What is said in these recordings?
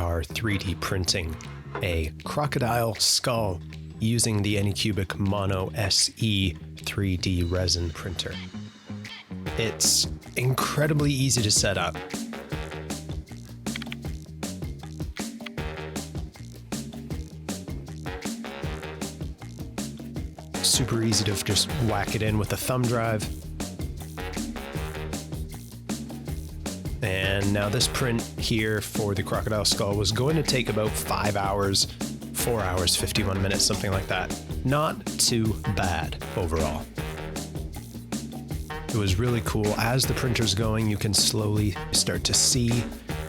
are 3D printing a crocodile skull using the Anycubic Mono SE 3D resin printer. It's incredibly easy to set up. Super easy to just whack it in with a thumb drive. And now this print here for the crocodile skull was going to take about 5 hours, 4 hours, 51 minutes, something like that. Not too bad overall. It was really cool. As the printer's going, you can slowly start to see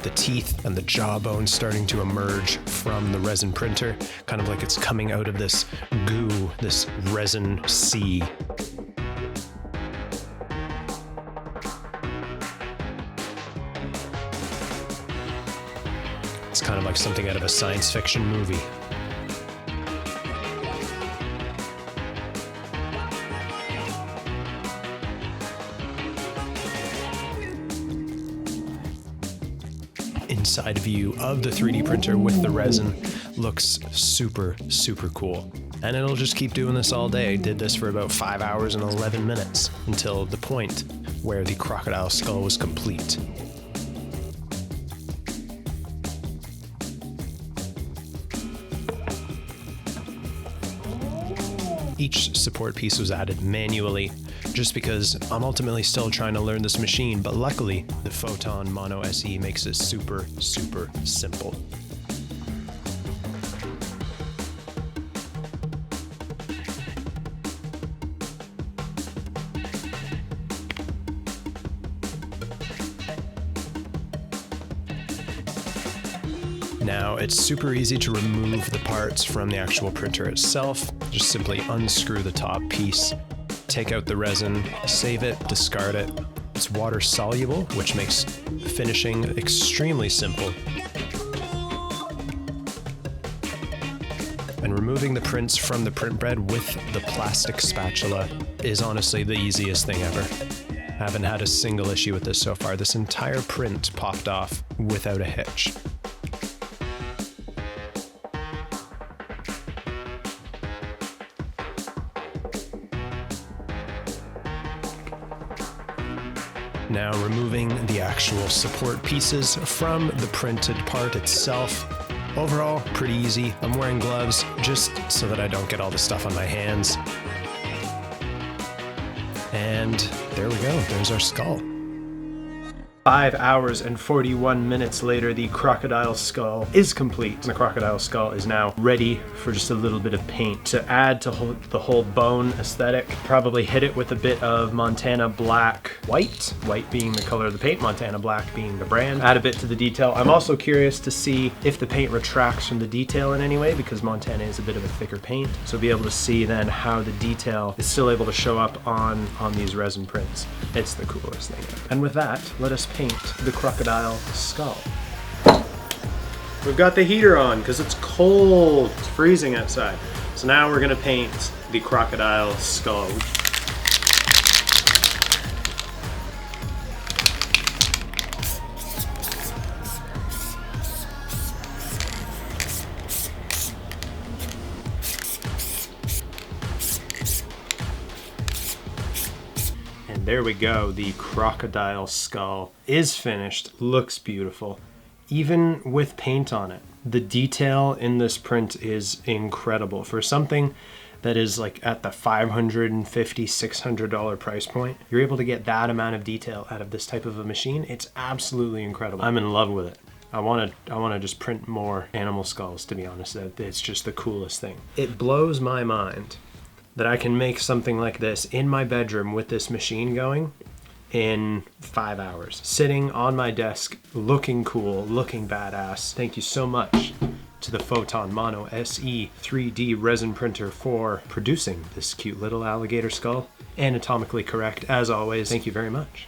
the teeth and the jawbone starting to emerge from the resin printer, kind of like it's coming out of this goo, this resin sea. It's kind of like something out of a science fiction movie. Inside view of the 3D printer with the resin looks super, super cool. And it'll just keep doing this all day. I did this for about 5 hours and 11 minutes until the point where the crocodile skull was complete. Each support piece was added manually, just because I'm ultimately still trying to learn this machine, but luckily the Photon Mono SE makes it super, super simple. Now, it's super easy to remove the parts from the actual printer itself. Just simply unscrew the top piece, take out the resin, save it, discard it. It's water soluble, which makes finishing extremely simple. And removing the prints from the print bed with the plastic spatula is honestly the easiest thing ever. I haven't had a single issue with this so far. This entire print popped off without a hitch. Now removing the actual support pieces from the printed part itself. Overall, pretty easy. I'm wearing gloves just so that I don't get all the stuff on my hands. And there we go, there's our skull. 5 hours and 41 minutes later, the crocodile skull is complete. The crocodile skull is now ready for just a little bit of paint to add to the whole bone aesthetic. Probably hit it with a bit of Montana Black white being the color of the paint, Montana Black being the brand. Add a bit to the detail. I'm also curious to see if the paint retracts from the detail in any way, because Montana is a bit of a thicker paint. So be able to see then how the detail is still able to show up on these resin prints. It's the coolest thing ever. And with that, let us paint the crocodile skull. We've got the heater on because it's cold. It's freezing outside. So now we're gonna paint the crocodile skull. There we go, the crocodile skull is finished, looks beautiful, even with paint on it. The detail in this print is incredible. For something that is like at the $550, $600 price point, you're able to get that amount of detail out of this type of a machine. It's absolutely incredible. I'm in love with it. I want to just print more animal skulls, to be honest. It's just the coolest thing. It blows my mind that I can make something like this in my bedroom with this machine going in 5 hours. Sitting on my desk, looking cool, looking badass. Thank you so much to the Photon Mono SE 3D resin printer for producing this cute little alligator skull. Anatomically correct, as always. Thank you very much.